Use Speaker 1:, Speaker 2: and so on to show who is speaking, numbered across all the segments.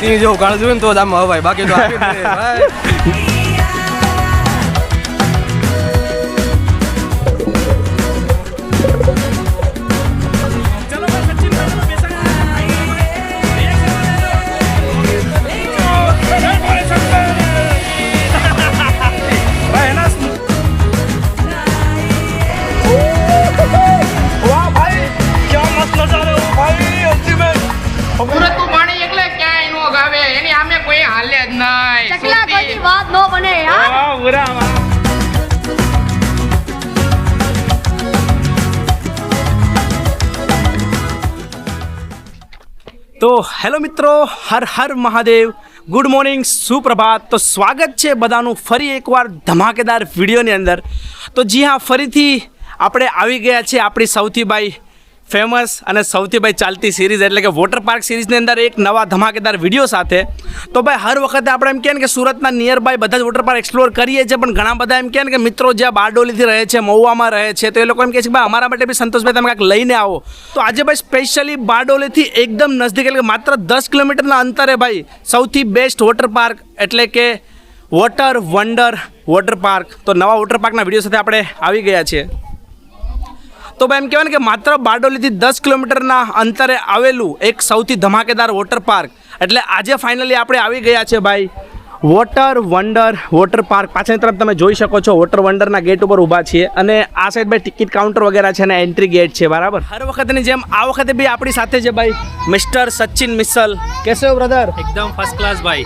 Speaker 1: સિંહ જેવું કાળ જોયું ને તો જ આમાં હવાય, બાકી તો આવી જ નહીં, ભાઈ.
Speaker 2: સુરતનું પાણી એટલે ક્યાંય નો ગાવે, એની આમે કોઈ હાલે જ નહીં.
Speaker 3: ચકલા કોઈ વાત નો બને યાર.
Speaker 4: તો હેલો મિત્રો, હર હર મહાદેવ, ગુડ મોર્નિંગ, સુપ્રભાત. તો સ્વાગત છે બધાનું ફરી એકવાર ધમાકેદાર વિડીયોની અંદર. તો જી હા, ફરીથી આપણે આવી ગયા છે આપણી સૌથી ભાઈ ફેમસ અને સૌથી ભાઈ ચાલતી સિરીઝ એટલે કે વોટર પાર્ક સિરીઝની અંદર એક નવા ધમાકેદાર વિડીયો સાથે. તો ભાઈ હર વખતે આપણે એમ કહે ને કે સુરતના નિયર બાય બધા જ વોટર પાર્ક એક્સપ્લોર કરીએ છીએ, પણ ઘણા બધા એમ કહે ને કે મિત્રો જ્યાં બારડોલીથી રહે છે, મહુવામાં રહે છે, તો એ લોકો એમ કહે છે ભાઈ અમારા માટે બી સંતોષભાઈ તમે કાંઈક લઈને આવો. તો આજે ભાઈ સ્પેશિયલી બારડોલીથી એકદમ નજદીક એટલે કે માત્ર 10 કિલોમીટરના અંતરે ભાઈ સૌથી બેસ્ટ વોટર પાર્ક એટલે કે વોટર વન્ડર વોટર પાર્ક. તો નવા વોટર પાર્કના વિડીયો સાથે આપણે આવી ગયા છીએ. તો ભાઈ એમ કહેવાય ને કે માત્ર બારડોલીથી 10 કિલોમીટરના અંતરે આવેલું એક સૌથી ધમાકેદાર વોટર પાર્ક એટલે આજે ફાઇનલી આપણે આવી ગયા છે ભાઈ વોટર વન્ડર વોટર પાર્ક. પાછળની તરફ તમે જોઈ શકો છો વોટર વન્ડરના ગેટ ઉપર ઊભા છીએ અને આ સાઈડ ભાઈ ટિકિટ કાઉન્ટર વગેરે છે અને એન્ટ્રી ગેટ છે, બરાબર. હર વખતની જેમ આ વખતે બી આપણી સાથે છે ભાઈ મિસ્ટર સચિન મિસ્સલ. કેસે હો બ્રધર?
Speaker 5: एकदम फर्स्ट क्लास भाई.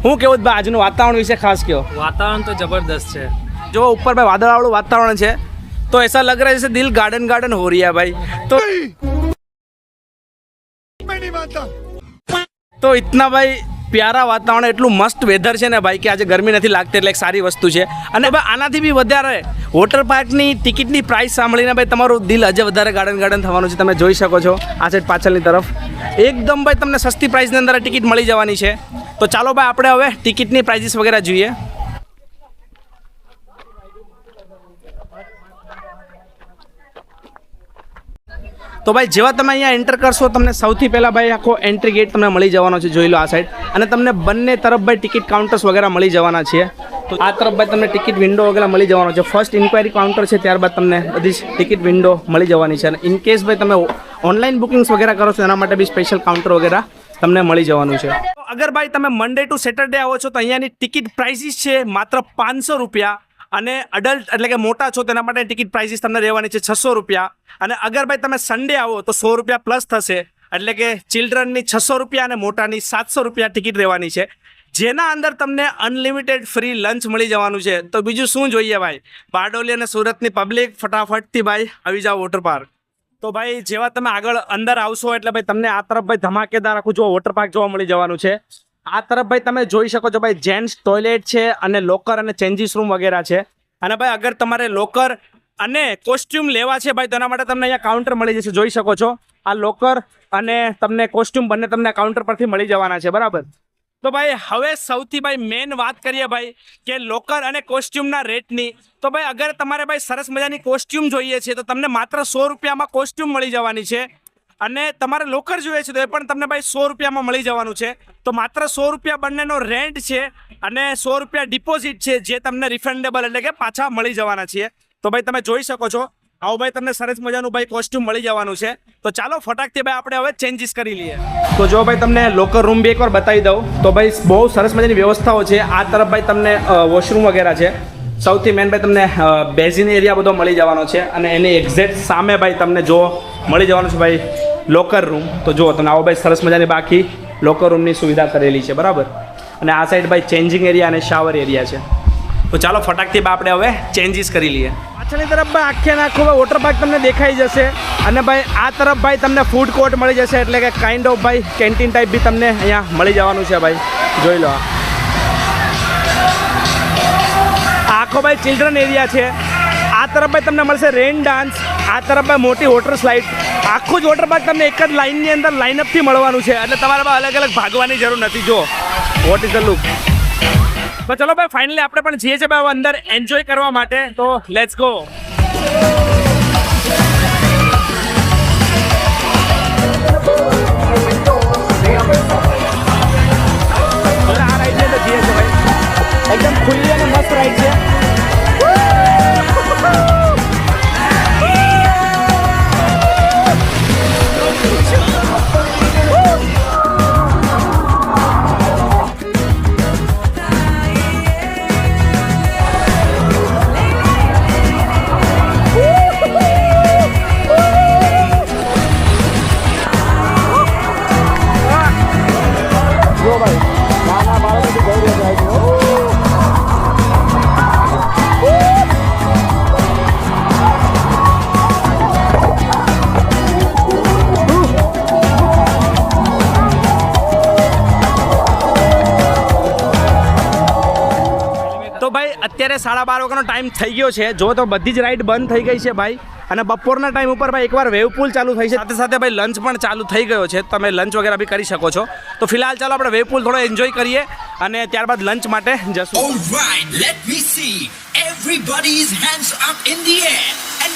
Speaker 4: હું કેવું ભાઈ આજનું વાતાવરણ વિશે ખાસ કહો.
Speaker 5: वातावरण तो जबरदस्त है.
Speaker 4: जो ऊपर भाई वादळवाળું वातावरण है तो ऐसा लग रहा है जैसे दिल गार्डन गार्डन हो रही है भाई. तो इतना भाई प्यारा वातावरण, એટલું મસ્ત વેધર છે ને ભાઈ કે આજે ગરમી નથી લાગતી એટલે એક સારી વસ્તુ છે. અને ભાઈ આનાથી બી વધારે વોટર પાર્કની ટિકિટની પ્રાઇસ સાંભળીને ભાઈ તમારું દિલ હજે વધારે ગાર્ડન ગાર્ડન થવાનું છે. તમે જોઈ શકો છો આ સાઈડ પાછળની તરફ એકદમ ભાઈ તમને સસ્તી પ્રાઇસની અંદર ટિકિટ મળી જવાની છે. તો ચાલો ભાઈ આપણે હવે ટિકિટની પ્રાઇસીસ વગેરે જોઈએ. તો ભાઈ જેવા તમે અહીંયા એન્ટર કરશો તમને સૌથી પહેલાં ભાઈ આખો એન્ટ્રી ગેટ તમને મળી જવાનો છે, જોઈ લો આ સાઈડ. અને તમને બંને તરફ ભાઈ ટિકિટ કાઉન્ટર્સ વગેરે મળી જવાના છે. તો આ તરફ ભાઈ તમને ટિકિટ વિન્ડો વગેરે મળી જવાનો છે. ફર્સ્ટ ઇન્ક્વાયરી કાઉન્ટર છે, ત્યારબાદ તમને બધી જ ટિકિટ વિન્ડો મળી જવાની છે. અને ઇન કેસ ભાઈ તમે ઓનલાઈન બુકિંગ્સ વગેરે કરો છો એના માટે બી સ્પેશિયલ કાઉન્ટર વગેરે તમને મળી જવાનું છે. અગર ભાઈ તમે મંડે ટુ સેટરડે આવો છો તો અહીંયાની ટિકિટ પ્રાઇસીસ છે માત્ર 500 રૂપિયા. અને અડલ્ટ એટલે કે મોટા છો તેના માટે ટિકિટ પ્રાઇસીસ તમને રહેવાની છે 600 રૂપિયા. અને અગર ભાઈ તમે સન્ડે આવો તો 100 રૂપિયા પ્લસ થશે, એટલે કે ચિલ્ડ્રનની 600 રૂપિયા અને મોટાની 700 રૂપિયા ટિકિટ રહેવાની છે, જેના અંદર તમને અનલિમિટેડ ફ્રી લંચ મળી જવાનું છે. તો બીજું શું જોઈએ ભાઈ, બારડોલી અને સુરતની પબ્લિક ફટાફટથી ભાઈ આવી જાઓ વોટર પાર્ક. તો ભાઈ જેવા તમે આગળ અંદર આવશો એટલે ભાઈ તમને આ તરફ ભાઈ ધમાકેદાર આખું જો વોટર પાર્ક જોવા મળી જવાનું છે. આ તરફ ભાઈ તમે જોઈ શકો છો ભાઈ જેન્ટ્સ ટોયલેટ છે અને લોકર અને ચેન્જીસ રૂમ વગેરે છે. અને ભાઈ અગર તમારે લોકર અને કોસ્ટ્યુમ લેવા છે ભાઈ તો એના માટે તમને અહીંયા કાઉન્ટર મળી જશે, જોઈ શકો છો. આ લોકર અને તમને કોસ્ટ્યુમ બંને તમને કાઉન્ટર પરથી મળી જવાના છે, બરાબર. તો ભાઈ હવે સૌથી ભાઈ મેન વાત કરીએ ભાઈ કે લોકર અને કોસ્ટ્યુમના રેટની. તો ભાઈ અગર તમારે ભાઈ સરસ મજાની કોસ્ટ્યુમ જોઈએ છે તો તમને માત્ર 100 રૂપિયામાં કોસ્ટ્યુમ મળી જવાની છે. અને તમારે લોકર જોઈએ છે તો એ પણ તમને ભાઈ 100 રૂપિયામાં મળી જવાનું છે. તો માત્ર 100 રૂપિયા બંનેનો રેન્ટ છે અને 100 રૂપિયા ડિપોઝિટ છે, જે તમને રિફંડેબલ એટલે કે પાછા મળી જવાના છે. તો ભાઈ તમે જોઈ શકો છો આવું ભાઈ તમને સરસ મજાનું ભાઈ કોસ્ટ્યુમ મળી જવાનું છે. તો ચાલો ફટાકથી ભાઈ આપણે હવે ચેન્જીસ કરી લઈએ. તો જો ભાઈ તમને લોકર રૂમ બી એકવાર બતાવી દઉં તો ભાઈ બહુ સરસ મજાની વ્યવસ્થાઓ છે. આ તરફ ભાઈ તમને વોશરૂમ વગેરે છે. સૌથી મેન ભાઈ તમને બેઝિન એરિયા બધો મળી જવાનો છે. અને એની એક્ઝેક્ટ સામે ભાઈ તમને જો મળી જવાનું છે ભાઈ લોકર રૂમ. તો જુઓ તમે આવો ભાઈ સરસ મજાની બાકી લોકર રૂમની સુવિધા કરેલી છે, બરાબર. અને આ સાઈડ ભાઈ ચેન્જિંગ એરિયા અને શાવર એરિયા છે. તો ચાલો ફટાકથી આપણે હવે ચેન્જીસ કરી લઈએ. પાછળની તરફ ભાઈ આખે આખો વોટર પાર્ક તમને દેખાઈ જશે. અને ભાઈ આ તરફ ભાઈ તમને ફૂડ કોર્ટ મળી જશે, એટલે કે કાઇન્ડ ઓફ ભાઈ કેન્ટીન ટાઈપ બી તમને અહીંયા મળી જવાનું છે ભાઈ, જોઈ લો. આખો ભાઈ ચિલ્ડ્રન એરિયા છે. આ તરફ ભાઈ તમને મળશે રેન ડાન્સ, આ તરફ ભાઈ મોટી વોટર સ્લાઇડ. આખું જ વોટર પાર્ક તમને એક જ લાઇનની અંદર લાઇનઅપથી મળવાનું છે, એટલે તમારે અલગ અલગ ભાગવાની જરૂર નથી. જો વોટ ઇઝ ધ લુક. તો ચલો ભાઈ ફાઇનલી આપણે પણ જઈએ છીએ ભાઈ અંદર એન્જોય કરવા માટે. તો લેટ્સ ગો. ભાઈ અત્યારે 12:30 વાગ્યાનો ટાઈમ થઈ ગયો છે. જો તો બધી જ રાઈડ બંધ થઈ ગઈ છે ભાઈ. અને બપોરના ટાઈમ ઉપર ભાઈ એકવાર વેવ પુલ ચાલુ થઈ છે, સાથે સાથે ભાઈ લંચ પણ ચાલુ થઈ ગયો છે. તમે લંચ વગેરે બી કરી શકો છો. તો ફિલહાલ ચાલો આપણે વેવ પુલ થોડો એન્જોય કરીએ અને ત્યારબાદ લંચ માટે જશું.
Speaker 6: Alright, let me see everybody's hands up in the air and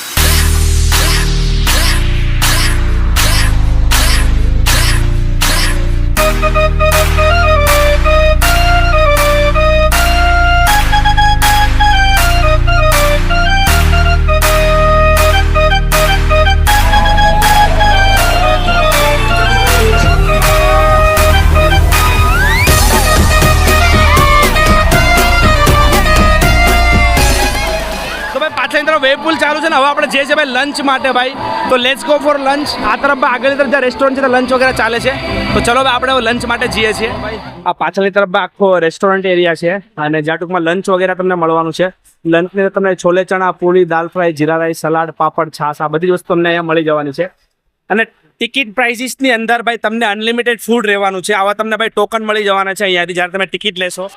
Speaker 4: wave pool ચાલુ છે ને, હવે આપણે જે છે ભાઈ લંચ માટે ભાઈ. તો લેટ્સ ગો ફોર લંચ. આ તરફ આગળની તરફ જ્યાં રેસ્ટોરન્ટ છે તો લંચ વગેરે ચાલે છે. તો ચલો ભાઈ આપણે લંચ માટે જઈએ છીએ. આ પાછળની તરફ આખો રેસ્ટોરન્ટ એરિયા છે અને જ્યાં ટૂંકમાં લંચ વગેરે તમને મળવાનું છે. લંચની અંદર તમને છોલે ચણા, પૂરી, દાલ ફ્રાય, જીરા રાઈસ, સલાડ, પાપડ, છાશ આ બધી જ વસ્તુ તમને અહીંયા મળી જવાની છે. અને ટિકિટ પ્રાઇસીસની અંદર ભાઈ તમને અનલિમિટેડ ફૂડ રહેવાનું છે. આવા તમને ભાઈ ટોકન મળી જવાના છે અહીંયાથી જ્યારે તમે ટિકિટ લેશો.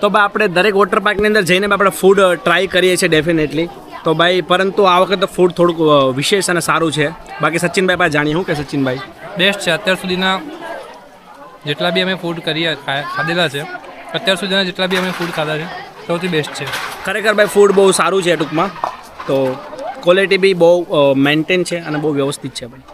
Speaker 4: તો ભાઈ આપણે દરેક વોટર પાર્કની અંદર જઈને આપણે ફૂડ ટ્રાય કરીએ છીએ ડેફિનેટલી. તો ભાઈ પરંતુ આ વખતે ફૂડ થોડુંક વિશેષ અને સારું છે. બાકી સચિનભાઈ પાસે જાણીએ. શું કે સચિનભાઈ?
Speaker 5: બેસ્ટ છે અત્યાર સુધીના જેટલા બી અમે ફૂડ ખાધેલા છે, અત્યાર સુધીના જેટલા બી અમે ફૂડ ખાધા છે સૌથી બેસ્ટ છે.
Speaker 4: ખરેખર ભાઈ ફૂડ બહુ સારું છે ટૂંકમાં. તો ક્વોલિટી બી બહુ મેન્ટેન છે અને બહુ વ્યવસ્થિત છે ભાઈ.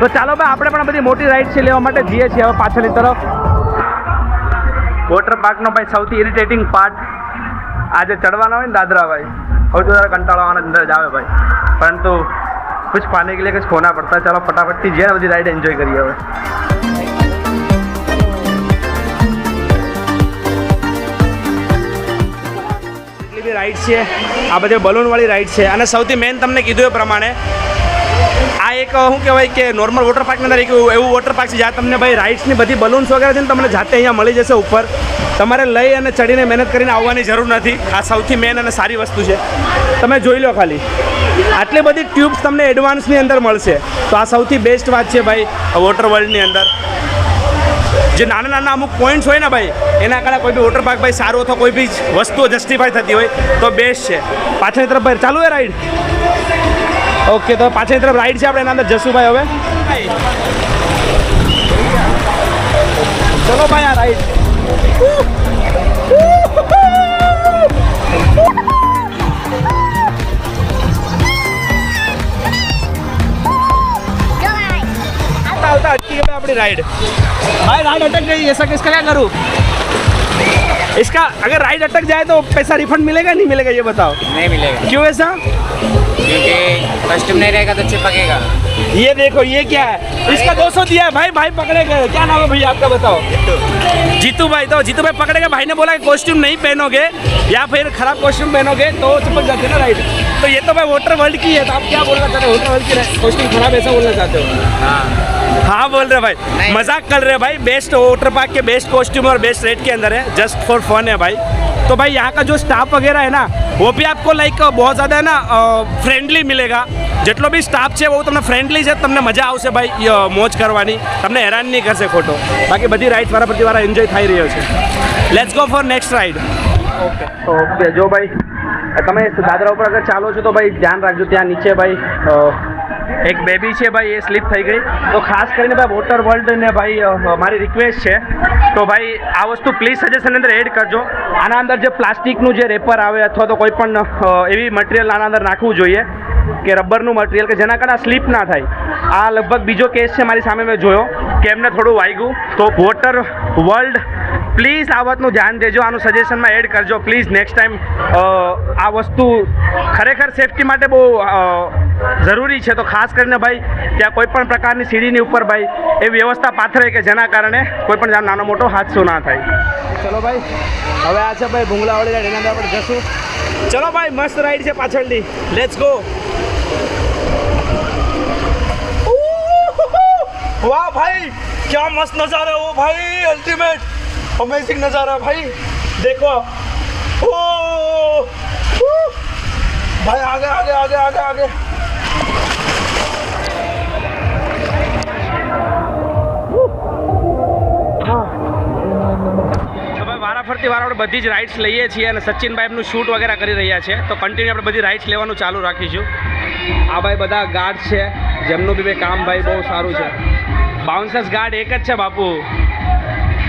Speaker 4: તો ચાલો ભાઈ આપણે પણ બધી મોટી રાઈડ છે લેવા માટે જઈએ છીએ હવે પાછળની તરફ. વોટર પાર્કનો ભાઈ સૌથી ઇરિટેટિંગ પાર્ટ આજે ચડવાના હોય ને દાદરા ભાઈ. હવે તો જરા કંટાળો આવવાનો અંદર જ આવે ભાઈ, પરંતુ કુછ પાને કે લીએ કુછ ખોના પડતા. ચાલો ફટાફટથી જઈએ બધી રાઈડ એન્જોય કરીએ હવે. એટલી બધી રાઈડ છે, આ બધી બલૂનવાળી રાઈડ છે. અને સૌથી મેઇન તમને કીધું એ પ્રમાણે આ એક શું કહેવાય કે નોર્મલ વોટર પાર્કની અંદર એક એવું વોટર પાર્ક છે જ્યાં તમને ભાઈ રાઇડ્સની બધી બલૂન્સ વગેરે છે ને તમને જાતે અહીંયા મળી જશે ઉપર. તમારે લઈ અને ચડીને મહેનત કરીને આવવાની જરૂર નથી. આ સૌથી મેન અને સારી વસ્તુ છે. તમે જોઈ લો ખાલી આટલી બધી ટ્યુબ્સ તમને એડવાન્સની અંદર મળશે. તો આ સૌથી બેસ્ટ વાત છે ભાઈ વોટર વર્લ્ડની અંદર. જે નાના નાના અમુક પોઈન્ટ્સ હોય ને ભાઈ એના કારણે કોઈ બી વોટર પાર્ક ભાઈ સારું અથવા કોઈ બી વસ્તુઓ જસ્ટિફાઈ થતી હોય તો બેસ્ટ છે. પાછળની તરફ ભાઈ ચાલુ છે રાઈડ. ઓકે તો પાછળની તરફ રાઈડ છે, આપણે એના અંદર જશું ભાઈ હવે. ચલો ભાઈ આ રાઈડ. આવતા अटकी गई अपनी राइड. भाई राइड अटक गई, ऐसा किसका क्या करूँ? इसका अगर राइड अटक जाए तो पैसा रिफंड मिलेगा नहीं मिलेगा ये बताओ?
Speaker 7: नहीं मिलेगा
Speaker 4: क्यों ऐसा?
Speaker 7: क्योंकि कस्टम नहीं रहेगा तो चिपकेगा.
Speaker 4: ये देखो ये क्या है, इसका 200 दिया है भाई. भाई पकड़े गए. क्या नाम है भैया आपका बताओ? जीतू भाई. तो जीतू भाई पकड़े गए. भाई ने बोला कि कॉस्ट्यूम नहीं पहनोगे या फिर खराब कॉस्ट्यूम पहनोगे तो चिपक जाते हैं ना राइड. तो ये तो भाई वोटर वर्ल्ड की है. तो आप क्या बोलना चाहते हो? वोटर वर्ल्ड की कॉस्ट्यूम खराब ऐसा बोलना चाहते हो? हाँ बोल रहे भाई, मजाक कर रहे भाई. बेस्ट वाटर पार्क के बेस्ट कॉस्ट्यूम और बेस्ट रेट के अंदर है, जस्ट फॉर फन है भाई. तो भाई यहाँ का जो स्टाफ वगैरह है ना वो भी आपको लाइक बहुत ज़्यादा है ना फ्रेंडली मिलेगा. જેટલો બી સ્ટાફ છે બહુ તમને ફ્રેન્ડલી છે. તમને મજા આવશે ભાઈ મોજ કરવાની. તમને હેરાન નહીં કરશે ખોટો. બાકી બધી રાઈડ વારા એન્જોય થઈ રહ્યો છે. Let's go for next ride. Okay જો ભાઈ તમે દાદરા ઉપર અગર ચાલો છો તો ભાઈ ધ્યાન રાખજો. ત્યાં નીચે ભાઈ એક બેબી છે ભાઈ એ સ્લીપ થઈ ગઈ. તો ખાસ કરીને ભાઈ વોટર વર્લ્ડ ને ભાઈ મારી રિક્વેસ્ટ છે તો ભાઈ આ વસ્તુ પ્લીઝ સજેશન અંદર એડ કરજો. આના અંદર જે પ્લાસ્ટિકનું જે રેપર આવે અથવા તો કોઈ પણ એવી મટીરિયલ આના અંદર નાખવું જોઈએ કે રબરનું મટીરિયલ કે જેના કારણે સ્લીપ ના થાય. આ લગભગ બીજો કેસ છે મારી સામે મેં જોયો કે એમને થોડું વાગ્યું. તો વોટર વર્લ્ડ પ્લીઝ આ વાતનું ધ્યાન દેજો. આનું સજેશનમાં એડ કરજો પ્લીઝ. નેક્સ્ટ ટાઈમ આ વસ્તુ ખરેખર સેફટી માટે બહુ જરૂરી છે. તો ખાસ કરીને ભાઈ ત્યાં કોઈ પણ પ્રકારની સીડીની ઉપર ભાઈ એ વ્યવસ્થા પાથરે કે જેના કારણે કોઈ પણ નાનો મોટો હાદસો ના થાય. ચલો ભાઈ હવે આ છે ભાઈ ભૂંગળાવાળી રાઈડ, એના અંદર આપણે જશું. ચલો ભાઈ મસ્ત રાઈડ છે પાછળની. Let's go. વાહ ભાઈ क्या मस्त नज़ारा है वो भाई, अल्टीमेट अमेजिंग नज़ारा भाई, देखो ओ भाई आगे आगे आगे आगे आगे વારાફરતી વાર આપણે બધી જ રાઇડ્સ લઈએ છીએ અને સચિનભાઈ એમનું શૂટ વગેરે કરી રહ્યા છે, તો કન્ટિન્યુ આપણે બધી રાઇડ્સ લેવાનું ચાલુ રાખીશું. આ ભાઈ બધા ગાર્ડ છે જેમનું બી કામ ભાઈ બહુ સારું છે. બાઉન્સર્સ ગાર્ડ એક જ છે બાપુ.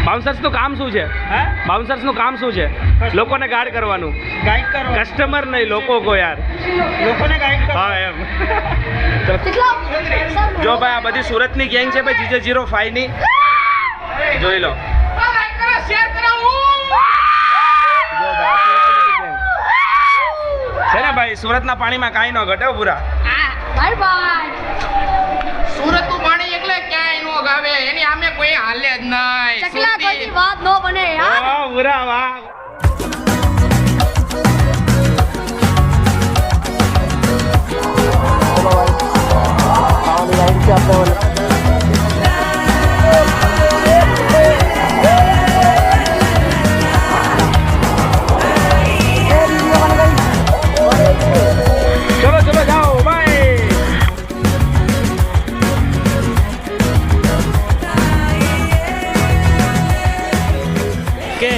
Speaker 4: બાઉન્સર્સનું કામ શું છે? બાઉન્સર્સનું કામ શું છે? લોકોને ગાર્ડ કરવાનું, ગાઈડ કરો, કસ્ટમર નહીં લોકો કો યાર, લોકોને ગાઈડ કરો. હા એમ. જો ભાઈ આ બધી સુરતની ગેંગ છે ભાઈ, GJ05 ની, જોઈ લો. છે ને ભાઈ, સુરતના પાણીમાં કાંઈ ન ઘટે પૂરા.
Speaker 3: Bye bye.
Speaker 2: સુરતનું પાણી એટલે ક્યાંય નો ગાવે, એની સામે કોઈ હાલે જ નહીં.
Speaker 3: ચકલા કોઈની વાત નો બને યાર.
Speaker 4: વાહ પૂરા વાહ. ચલો ચલો જાઓ ભાઈ. કે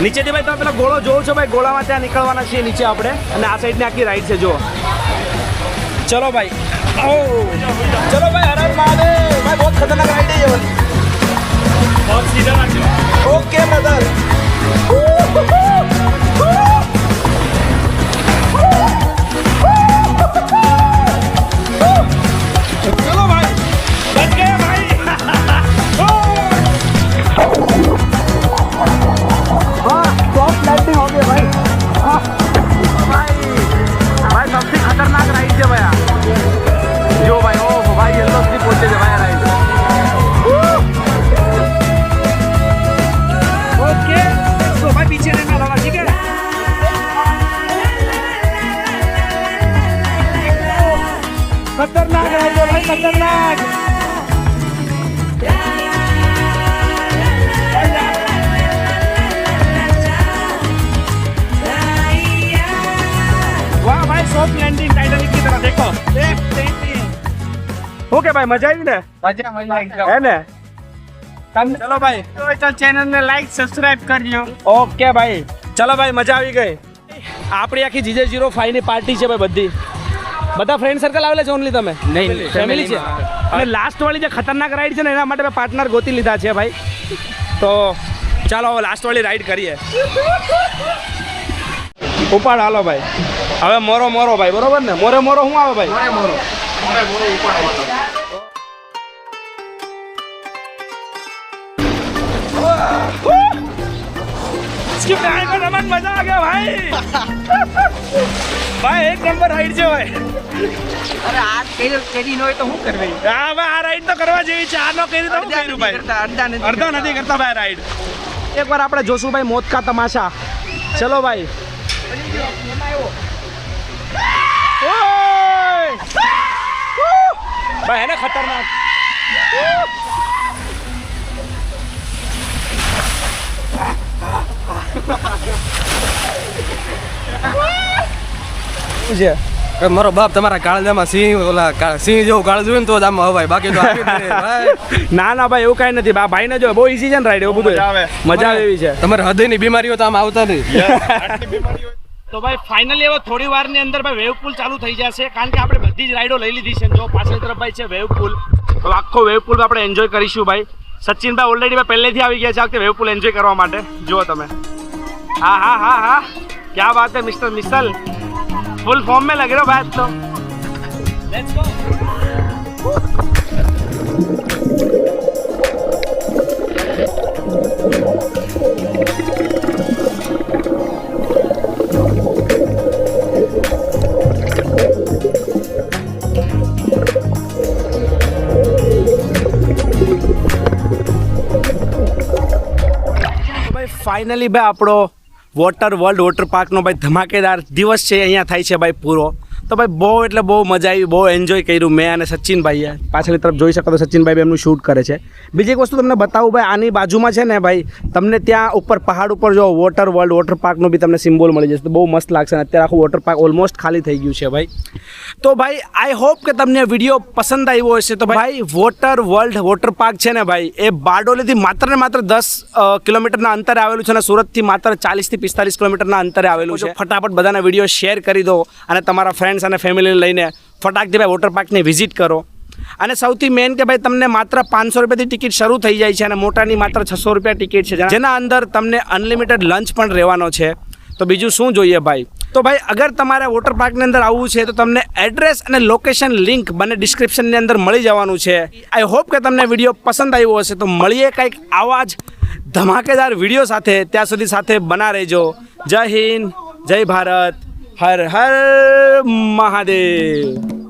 Speaker 4: નીચેથી ભાઈ તમે પેલા ગોળો જોવો છો ભાઈ, ગોળામાં ત્યાં નીકળવાના છીએ નીચે આપણે, અને આ સાઈડની આખી રાઈડ છે જુઓ. ચલો ભાઈ, ઓ ચલો ભાઈ, હર હર મહાદેવ ભાઈ, બહુ ખતરનાક રાઈડ है ये वाली. बहुत सीधा रखो. Okay brother. चलो भाई, बच गए भाई. हाँ सॉफ्ट लैंडिंग हो गया भाई. भाई सबसे खतरनाक राइड है भैया जो भाई. ओ भाई ये लोग पहुंचे थे भाई राइड. ओके तो भाई पीछे रहना लगा, ठीक है. खतरनाक राइड है भाई, खतरनाक. वाह भाई, सॉफ्ट लैंडिंग टाइटैनिक की तरह देखो. ओके भाई, मजा आई ने?
Speaker 2: મજા
Speaker 4: है ने? चलो भाई,
Speaker 2: તો ચેનલ ને લાઈક સબસ્ક્રાઇબ કરજો.
Speaker 4: ઓકે ભાઈ, ચલો ભાઈ, મજા આવી ગઈ. આપણી આખી GJ05 ની પાર્ટી છે ભાઈ, બધી બધા ફ્રેન્ડ સર્કલ આવેલા છે ઓનલી? તમે નહીં, ફેમિલી છે. અને લાસ્ટ વાળી જે ખતરનાક રાઈડ છે ને એના માટે મેં પાર્ટનર ગોતી લીધા છે ભાઈ. તો ચાલો હવે લાસ્ટ વાળી રાઈડ કરીએ. ઉપાડ હાલો ભાઈ. હવે મોરો મોરો ભાઈ, બરોબર ને? મોરે મોરો શું આવે ભાઈ?
Speaker 2: મોરે મોરો ઉપાડવાનો.
Speaker 4: इसकी प्यार को नमन, मजा आ गया भाई. भाई एक नंबर राइड છે ભાઈ.
Speaker 2: અરે આ કેરી નો હોય તો શું કરવી?
Speaker 4: હા ભાઈ, આ રાઈડ તો કરવા જેવી છે. આ નો કરી તો શું કર્યું ભાઈ? અડધા નથી કરતા ભાઈ રાઈડ. એકવાર આપણે જોશું ભાઈ મોત કા તમાશા. ચલો ભાઈ. ઓય! ભાઈ એને ખતરનાક.
Speaker 1: કે મારો બાપ તમારા કાળજામાં સિંહ, ઓલા સિંહ જેવું કાળ જોયું ને તો જ આમ હવાય, બાકી તો આવી જ નહીં ભાઈ.
Speaker 4: ના ના ભાઈ, એવું કાંઈ નથી. ભાઈને જો બહુ ઈઝી છે ને રાઈડ, એવું બધું મજા આવે એવી છે.
Speaker 1: તમારે હૃદયની બીમારીઓ તો આમ આવતા નહીં.
Speaker 4: તો ભાઈ ફાઇનલી હવે થોડી વારની અંદર ભાઈ વેવ પુલ ચાલુ થઈ જશે, કારણ કે આપણે બધી જ રાઈડો લઈ લીધી છે. જો પાછળ તરફ ભાઈ છે વેવ પુલ, તો આખો વેવ પુલ આપણે એન્જોય કરીશું ભાઈ. સચિનભાઈ ઓલરેડી ભાઈ પહેલેથી આવી ગયા છે આ વખતે વેવ પુલ એન્જોય કરવા માટે. જુઓ તમે. હા હા હા હા, ક્યા બાત હે મિસ્ટર મિસલ, ફૂલ ફોર્મ में लग रहे हो भाई. तो लेट्स गो. ફાઇનલી ભાઈ આપણો વોટર વર્લ્ડ વોટર પાર્કનો ભાઈ ધમાકેદાર દિવસ છે અહીંયા થાય છે ભાઈ પૂરો. તો ભાઈ બહુ એટલે બહુ મજા આવી, બહુ એન્જોય કર્યું મેં અને સચિનભાઈએ. પાછળની તરફ જોઈ શકો તો સચિનભાઈ બી એમનું શૂટ કરે છે. બીજી એક વસ્તુ તમને બતાવું ભાઈ, આની બાજુમાં છે ને ભાઈ તમને ત્યાં ઉપર પહાડ ઉપર જો વોટર વર્લ્ડ વોટર પાર્કનો બી તમને સિમ્બોલ મળી જશે, તો બહુ મસ્ત લાગશે. અને અત્યારે આખું વોટર પાર્ક ઓલમોસ્ટ ખાલી થઈ ગયું છે ભાઈ. તો ભાઈ આઈ હોપ કે તમને વિડીયો પસંદ આવ્યો હશે. તો ભાઈ વોટર વર્લ્ડ વોટર પાર્ક છે ને ભાઈ, એ બારડોલીથી માત્ર ને માત્ર 10 કિલોમીટરના અંતરે આવેલું છે અને સુરતથી માત્ર 40 થી 45 કિલોમીટરના અંતરે આવેલું છે. ફટાફટ બધાના વિડીયો શેર કરી દો અને તમારા ફ્રેન્ડ્સ અને ફેમિલીને લઈને ફટાકથી ભાઈ વોટર પાર્કની વિઝિટ કરો. અને સૌથી મેઇન કે ભાઈ તમને માત્ર 500 રૂપિયાથી ટિકિટ શરૂ થઈ જાય છે અને મોટાની માત્ર 600 રૂપિયા ટિકિટ છે, જેના અંદર તમને અનલિમિટેડ લંચ પણ રહેવાનો છે. તો બીજું શું જોઈએ ભાઈ. તો ભાઈ અગર તમારે વોટર પાર્કની અંદર આવવું છે તો તમને એડ્રેસ અને લોકેશન લિંક બંને ડિસ્ક્રિપ્શનની અંદર મળી જવાનું છે. આઈ હોપ કે તમને વિડીયો પસંદ આવ્યો હશે. તો મળીએ કંઈક આવા જ ધમાકેદાર વિડીયો સાથે. ત્યાં સુધી સાથે બના રહેજો. જય હિન્દ, જય ભારત, હર હર મહાદેવ.